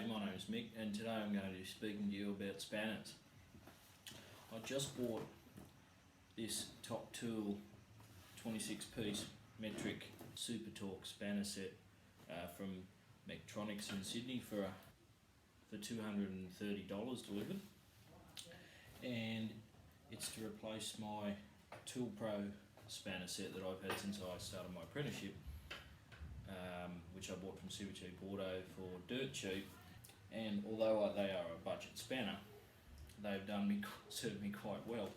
G'day, my name is Mick and today I'm going to be speaking to you about spanners. I just bought this Toptul 26-piece metric Super Torque spanner set from Mechatronics in Sydney for $230 delivered, and it's to replace my Toolpro spanner set that I've had since I started my apprenticeship, which I bought from Super Cheap Auto for dirt cheap. And although they are a budget spanner, they've served me quite well.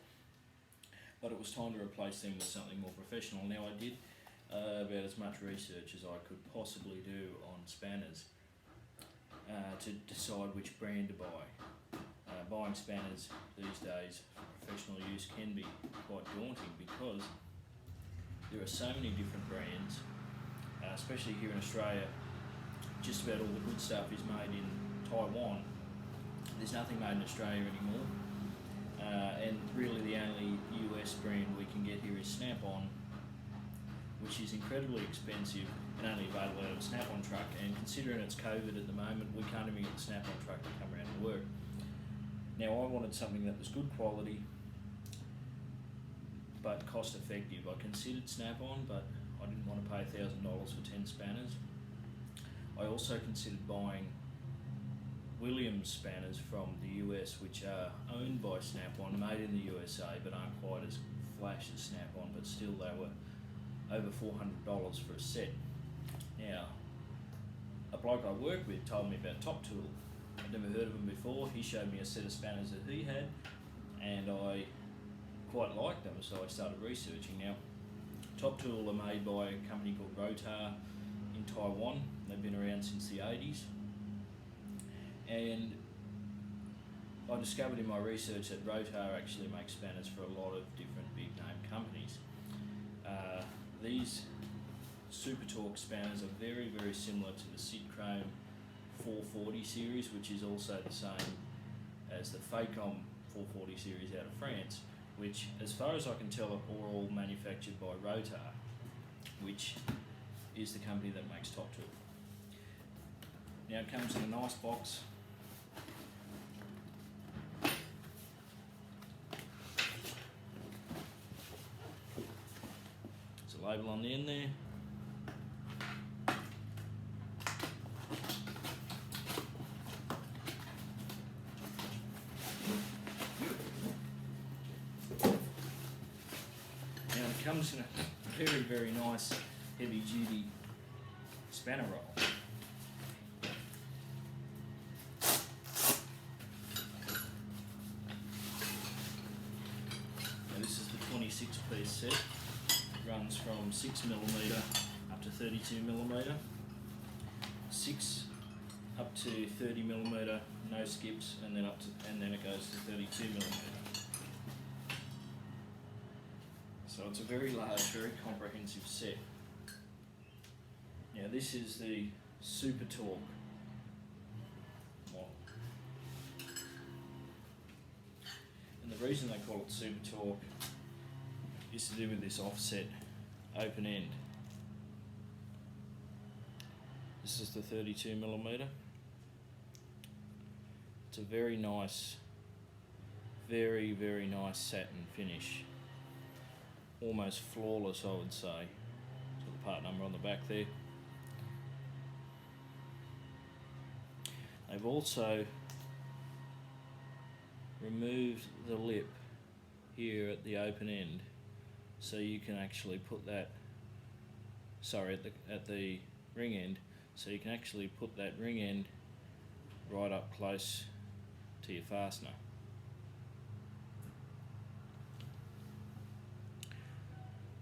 But it was time to replace them with something more professional. Now I did about as much research as I could possibly do on spanners to decide which brand to buy. Buying spanners these days for professional use can be quite daunting because there are so many different brands, especially here in Australia. Just about all the good stuff is made in Taiwan. There's nothing made in Australia anymore, and really the only US brand we can get here is Snap-on, which is incredibly expensive and only available out of a Snap-on truck. And considering it's COVID at the moment, we can't even get the Snap-on truck to come around and work. Now I wanted something that was good quality but cost effective. I considered Snap-on, but I didn't want to pay $1,000 for 10 spanners. I also considered buying Williams spanners from the US, which are owned by Snap-on, made in the USA, but aren't quite as flash as Snap-on, but still they were over $400 for a set. Now, a bloke I work with told me about Toptul. I'd never heard of them before. He showed me a set of spanners that he had, and I quite liked them, so I started researching. Now, Toptul are made by a company called Rotar in Taiwan. They've been around since the 80s. And I discovered in my research that Rotar actually makes spanners for a lot of different big name companies. These Super Torque spanners are very, very similar to the Kincrome 440 series, which is also the same as the Facom 440 series out of France, which, as far as I can tell, are all manufactured by Rotar, which is the company that makes Toptul. Now it comes in a nice box. There's a label on the end there. Comes in a very, very nice heavy duty spanner roll. Now this is the 26-piece set. It runs from 6mm up to 32mm, 6 up to 30mm, no skips, and then it goes to 32mm. So it's a very large, very comprehensive set. Now this is the Super Torque model. And the reason they call it Super Torque is to do with this offset open end. This is the 32mm. It's a very nice, very, very nice satin finish. Almost flawless, I would say. So the part number on the back there. They've also removed the lip here at the open end, so you can actually put that, at the ring end, so you can actually put that ring end right up close to your fastener.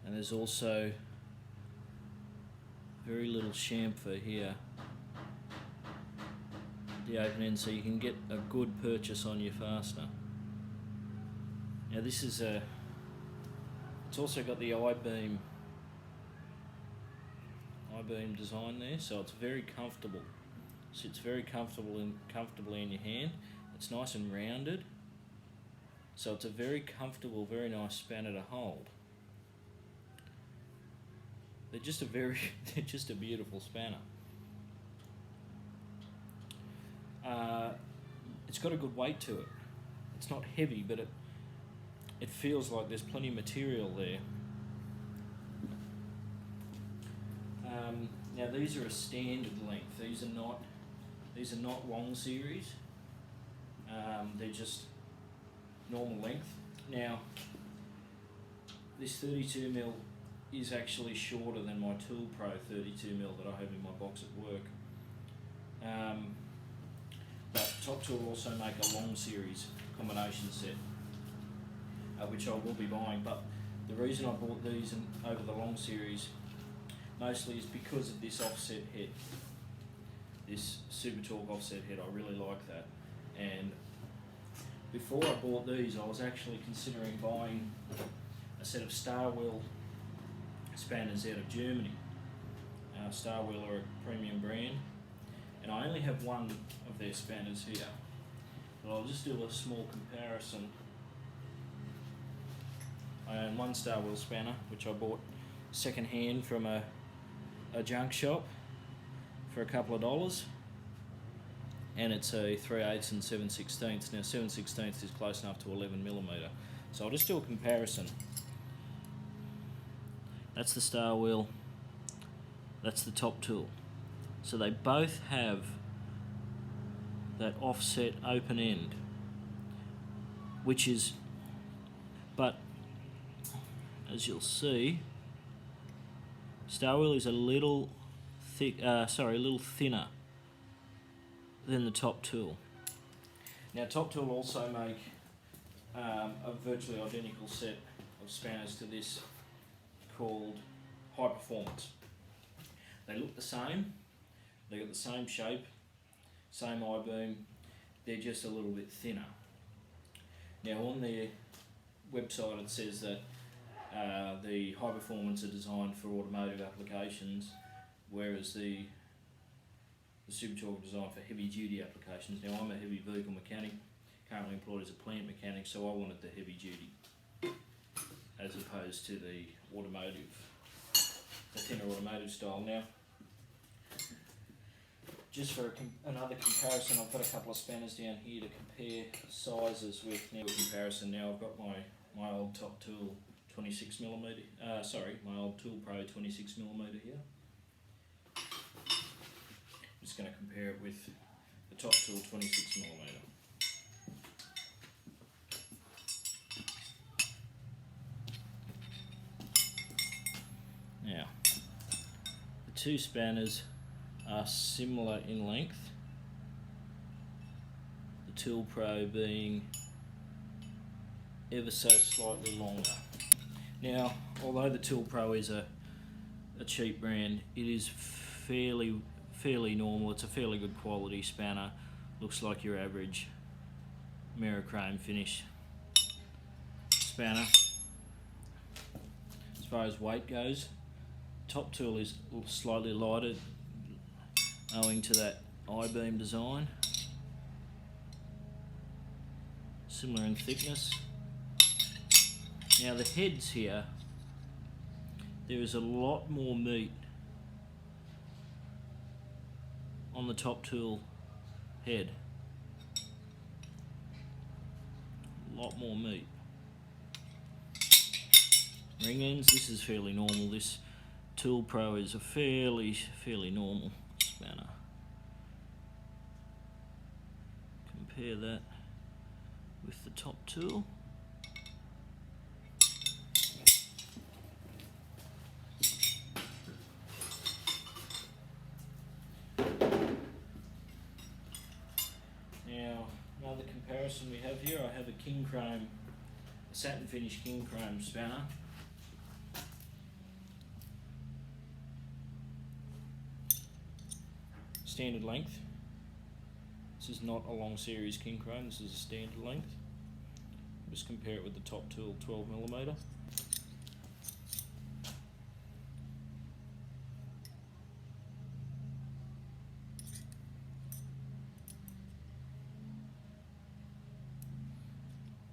And there's also very little chamfer here at the open end, so you can get a good purchase on your fastener. Now this is it's also got the I-beam design there, so it's very comfortable. Sits very comfortably in your hand. It's nice and rounded, so it's a very comfortable, very nice spanner to hold. They're just a beautiful spanner. it's got a good weight to it. It's not heavy, but it feels like there's plenty of material there. Now these are a standard length. These are not long series. They're just normal length. Now this 32mm is actually shorter than my Toolpro 32mm that I have in my box at work. But Toptul also make a long series combination set, which I will be buying. But the reason I bought these over the long series mostly is because of this offset head, this Super Torque offset head. I really like that. And before I bought these, I was actually considering buying a set of Stahwille spanners out of Germany. Stahwille are a premium brand, and I only have one of their spanners here, but I'll just do a small comparison. I own one Stahwille spanner, which I bought second hand from a junk shop for a couple of dollars, and it's a 3/8 and 7/16. Now 7/16 is close enough to 11mm, so I'll just do a comparison. That's the Stahwille, that's the Toptul. So they both have that offset open end, which is, but as you'll see, Stahwille is a little thinner than the Toptul. Now Toptul also make a virtually identical set of spanners to this called High Performance. They look the same, they got the same shape, same I-beam, they're just a little bit thinner. Now on their website it says that the High Performance are designed for automotive applications, whereas the Super Torque are designed for heavy duty applications. Now I'm a heavy vehicle mechanic, currently employed as a plant mechanic, so I wanted the heavy duty as opposed to the thinner automotive style. Now, just for another comparison, I've got a couple of spanners down here to compare sizes with. Now, I've got my old Toptul 26mm, my old Toolpro 26mm here. I'm just going to compare it with the Toptul 26mm. Now, the two spanners are similar in length, the Toolpro being ever so slightly longer. Now, although the Toolpro is a cheap brand, it is fairly normal. It's a fairly good quality spanner. Looks like your average Kincrome finish spanner. As far as weight goes, Toptul is slightly lighter owing to that I-beam design. Similar in thickness. Now the heads here, there is a lot more meat on the Toptul head. A lot more meat. Ring ends, this is fairly normal. This Toolpro is a fairly normal spanner. Compare that with the Toptul. Now, another comparison we have here, I have a Kincrome, a satin finish Kincrome spanner. Standard length. This is not a long series Kincrome, this is a standard length. Just compare it with the Toptul 12mm.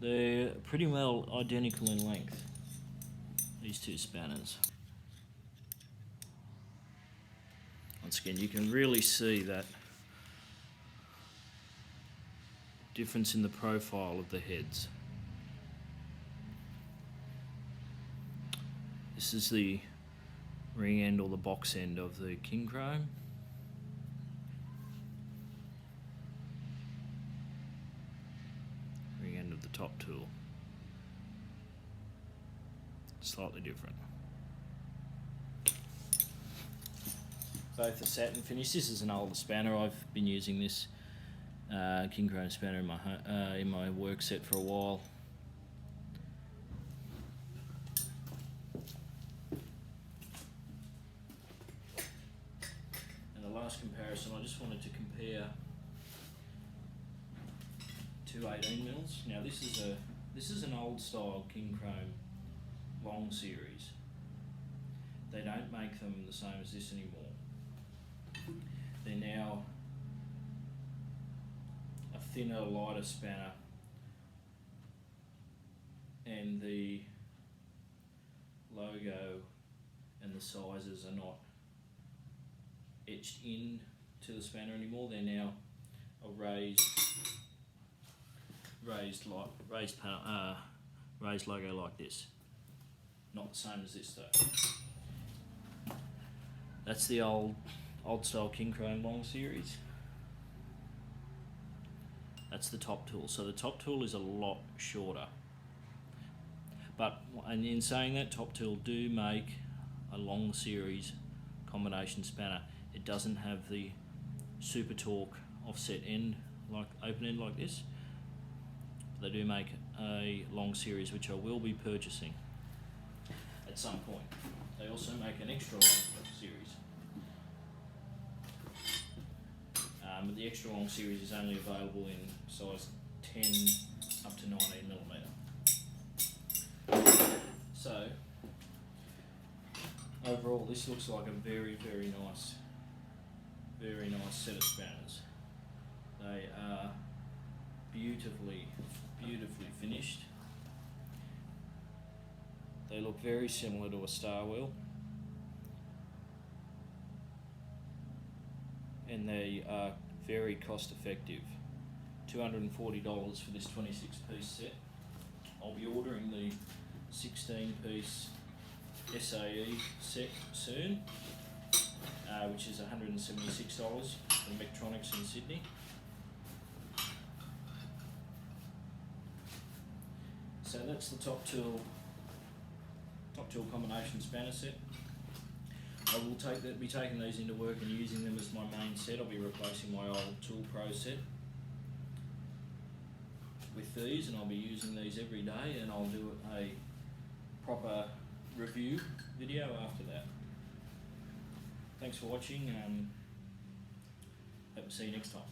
They're pretty well identical in length, these two spanners. Once again, you can really see that difference in the profile of the heads. This is the ring end or the box end of the Kincrome. Ring end of the top tool. Slightly different. Both are satin finish. This is an older spanner. I've been using this Kincrome spanner in my work set for a while. And the last comparison, I just wanted to compare two 18 mils. Now this is an old style Kincrome long series. They don't make them the same as this anymore. They're now a thinner, lighter spanner, and the logo and the sizes are not etched in to the spanner anymore. They're now a raised logo like this. Not the same as this though. That's the old style Kincrome long series. That's the top tool. So the top tool is a lot shorter. But and in saying that, Top Tool do make a long series combination spanner. It doesn't have the Super Torque offset end, like open end like this. They do make a long series, which I will be purchasing at some point. They also make an extra long series. But the extra long series is only available in size 10 up to 19mm. So overall, this looks like a very nice set of spanners. They are beautifully finished. They look very similar to a Stahwille, and they are very cost effective. $240 for this 26-piece set. I'll be ordering the 16-piece SAE set soon, which is $176 from Mechatronics in Sydney. So that's the Top Tool combination spanner set. I will be taking these into work and using them as my main set. I'll be replacing my old Toolpro set with these, and I'll be using these every day, and I'll do a proper review video after that. Thanks for watching. Hope to see you next time.